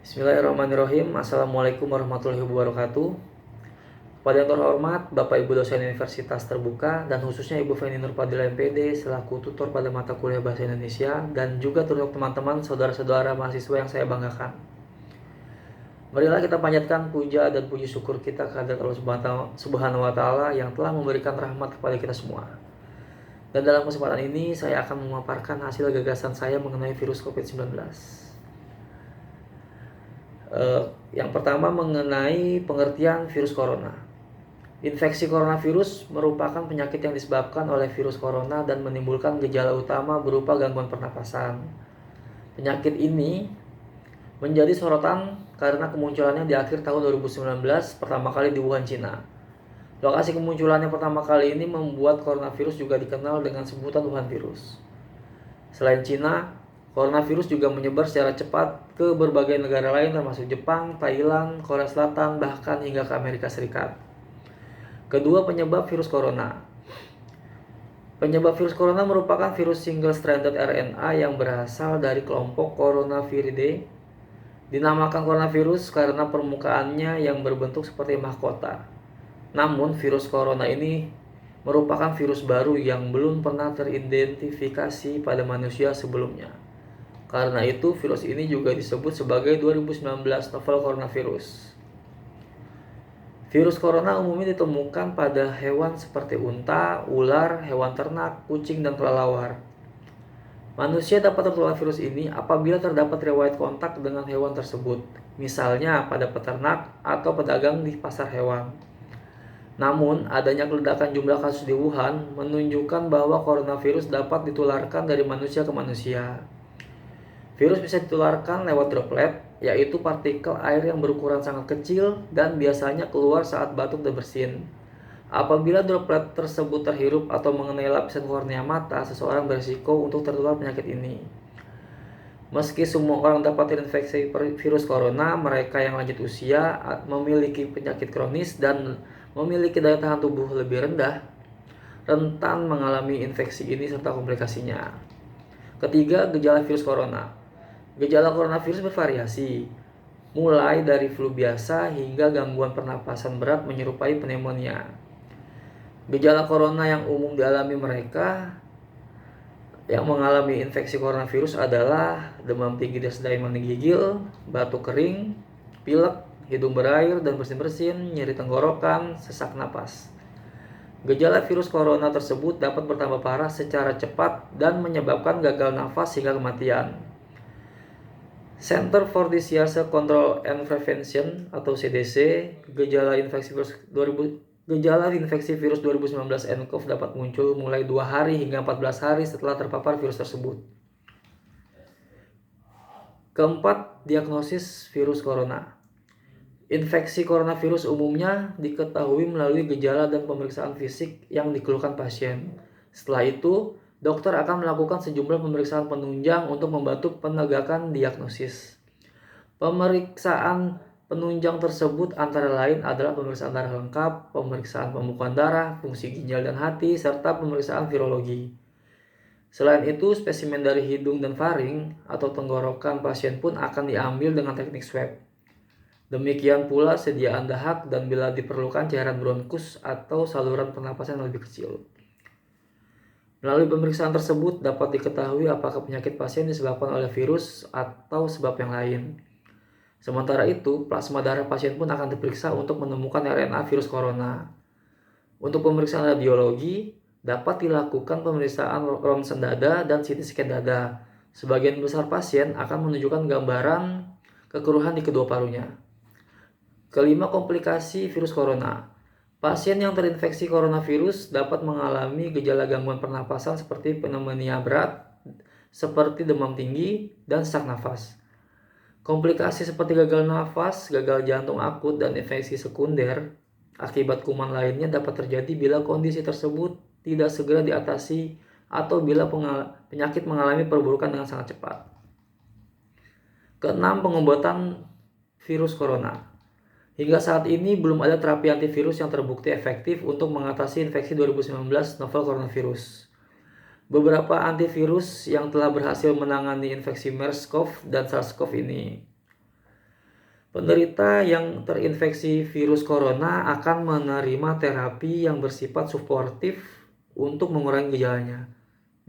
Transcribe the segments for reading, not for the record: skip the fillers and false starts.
Bismillahirrahmanirrahim. Assalamualaikum warahmatullahi wabarakatuh. Pada yang terhormat Bapak Ibu dosen Universitas Terbuka dan khususnya Ibu Feni Nurpadila MPD selaku tutor pada mata kuliah Bahasa Indonesia dan juga untuk teman-teman saudara-saudara mahasiswa yang saya banggakan. Marilah kita panjatkan puja dan puji syukur kita kehadirat Allah Subhanahu wa taala yang telah memberikan rahmat kepada kita semua. Dan dalam kesempatan ini saya akan memaparkan hasil gagasan saya mengenai virus COVID-19. Yang pertama mengenai pengertian virus corona. Infeksi coronavirus merupakan penyakit yang disebabkan oleh virus corona dan menimbulkan gejala utama berupa gangguan pernapasan. Penyakit ini menjadi sorotan karena kemunculannya di akhir tahun 2019 pertama kali di Wuhan, Cina. Lokasi kemunculannya pertama kali ini membuat coronavirus juga dikenal dengan sebutan Wuhan virus. Selain Cina, coronavirus juga menyebar secara cepat ke berbagai negara lain termasuk Jepang, Thailand, Korea Selatan, bahkan hingga ke Amerika Serikat. Kedua, penyebab virus corona. Penyebab virus corona merupakan virus single-stranded RNA yang berasal dari kelompok Coronaviridae. Dinamakan coronavirus karena permukaannya yang berbentuk seperti mahkota. Namun, virus corona ini merupakan virus baru yang belum pernah teridentifikasi pada manusia sebelumnya. Karena itu, virus ini juga disebut sebagai 2019 novel coronavirus. Virus corona umumnya ditemukan pada hewan seperti unta, ular, hewan ternak, kucing, dan kelelawar. Manusia dapat tertular virus ini apabila terdapat riwayat kontak dengan hewan tersebut, misalnya pada peternak atau pedagang di pasar hewan. Namun, adanya ledakan jumlah kasus di Wuhan menunjukkan bahwa coronavirus dapat ditularkan dari manusia ke manusia. Virus bisa ditularkan lewat droplet, yaitu partikel air yang berukuran sangat kecil dan biasanya keluar saat batuk dan bersin. Apabila droplet tersebut terhirup atau mengenai lapisan kornea mata, seseorang berisiko untuk tertular penyakit ini. Meski semua orang dapat terinfeksi virus corona, mereka yang lanjut usia, memiliki penyakit kronis, dan memiliki daya tahan tubuh lebih rendah, rentan mengalami infeksi ini serta komplikasinya. Ketiga, gejala virus corona. Gejala coronavirus bervariasi, mulai dari flu biasa hingga gangguan pernapasan berat menyerupai pneumonia. Gejala corona yang umum dialami mereka yang mengalami infeksi coronavirus adalah demam tinggi disertai menggigil, batuk kering, pilek, hidung berair dan bersin-bersin, nyeri tenggorokan, sesak napas. Gejala virus corona tersebut dapat bertambah parah secara cepat dan menyebabkan gagal nafas hingga kematian. Center for Disease Control and Prevention atau CDC, gejala infeksi virus 2019 nCoV dapat muncul mulai 2 hari hingga 14 hari setelah terpapar virus tersebut. Keempat, diagnosis virus corona. Infeksi coronavirus umumnya diketahui melalui gejala dan pemeriksaan fisik yang dikeluhkan pasien. Setelah itu, dokter akan melakukan sejumlah pemeriksaan penunjang untuk membantu penegakan diagnosis. Pemeriksaan penunjang tersebut antara lain adalah pemeriksaan darah lengkap, pemeriksaan pembekuan darah, fungsi ginjal dan hati, serta pemeriksaan virologi. Selain itu, spesimen dari hidung dan faring atau tenggorokan pasien pun akan diambil dengan teknik swab. Demikian pula sediaan dahak dan bila diperlukan cairan bronkus atau saluran pernapasan yang lebih kecil. Melalui pemeriksaan tersebut dapat diketahui apakah penyakit pasien disebabkan oleh virus atau sebab yang lain. Sementara itu, plasma darah pasien pun akan diperiksa untuk menemukan RNA virus corona. Untuk pemeriksaan radiologi, dapat dilakukan pemeriksaan ronsen dada dan CT scan dada. Sebagian besar pasien akan menunjukkan gambaran kekeruhan di kedua parunya. Kelima, komplikasi virus corona. Pasien yang terinfeksi coronavirus dapat mengalami gejala gangguan pernapasan seperti pneumonia berat, seperti demam tinggi, dan sesak nafas. Komplikasi seperti gagal nafas, gagal jantung akut, dan infeksi sekunder akibat kuman lainnya dapat terjadi bila kondisi tersebut tidak segera diatasi atau bila penyakit mengalami perburukan dengan sangat cepat. Keenam, pengobatan virus corona. Hingga saat ini belum ada terapi antivirus yang terbukti efektif untuk mengatasi infeksi 2019 novel coronavirus. beberapa antivirus yang telah berhasil menangani infeksi MERS-CoV dan SARS-CoV ini. Penderita yang terinfeksi virus corona akan menerima terapi yang bersifat suportif untuk mengurangi gejalanya.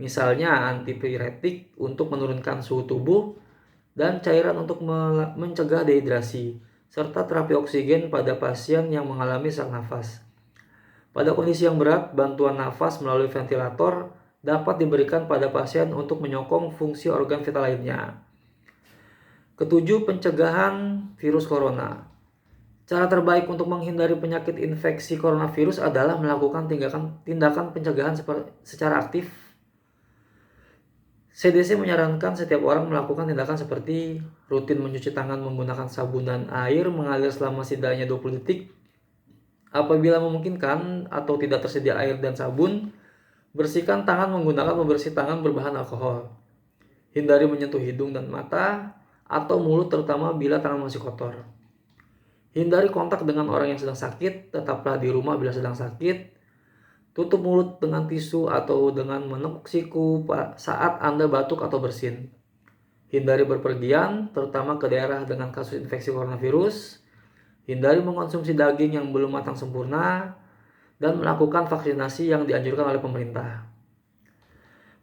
Misalnya antipiretik untuk menurunkan suhu tubuh dan cairan untuk mencegah dehidrasi, serta terapi oksigen pada pasien yang mengalami sesak nafas. Pada kondisi yang berat, bantuan nafas melalui ventilator dapat diberikan pada pasien untuk menyokong fungsi organ vital lainnya. Ketujuh, pencegahan virus corona. Cara terbaik untuk menghindari penyakit infeksi coronavirus adalah melakukan tindakan pencegahan secara aktif. CDC menyarankan setiap orang melakukan tindakan seperti rutin mencuci tangan menggunakan sabun dan air mengalir selama setidaknya 20 detik. Apabila memungkinkan atau tidak tersedia air dan sabun, bersihkan tangan menggunakan pembersih tangan berbahan alkohol. Hindari menyentuh hidung dan mata atau mulut terutama bila tangan masih kotor. Hindari kontak dengan orang yang sedang sakit, tetaplah di rumah bila sedang sakit. Tutup mulut dengan tisu atau dengan menepuk siku saat Anda batuk atau bersin. Hindari berpergian, terutama ke daerah dengan kasus infeksi coronavirus. Hindari mengonsumsi daging yang belum matang sempurna, dan melakukan vaksinasi yang dianjurkan oleh pemerintah.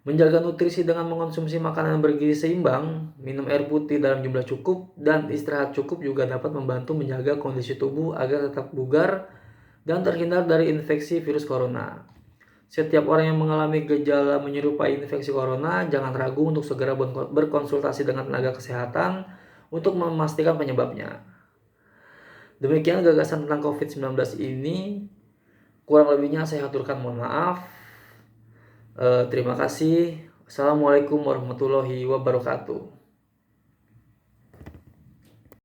Menjaga nutrisi dengan mengonsumsi makanan yang bergizi seimbang, minum air putih dalam jumlah cukup, dan istirahat cukup juga dapat membantu menjaga kondisi tubuh agar tetap bugar dan terhindar dari infeksi virus corona. Setiap orang yang mengalami gejala menyerupai infeksi corona, jangan ragu untuk segera berkonsultasi dengan tenaga kesehatan untuk memastikan penyebabnya. Demikian gagasan tentang COVID-19 ini. Kurang lebihnya saya aturkan mohon maaf. Terima kasih. Assalamualaikum warahmatullahi wabarakatuh.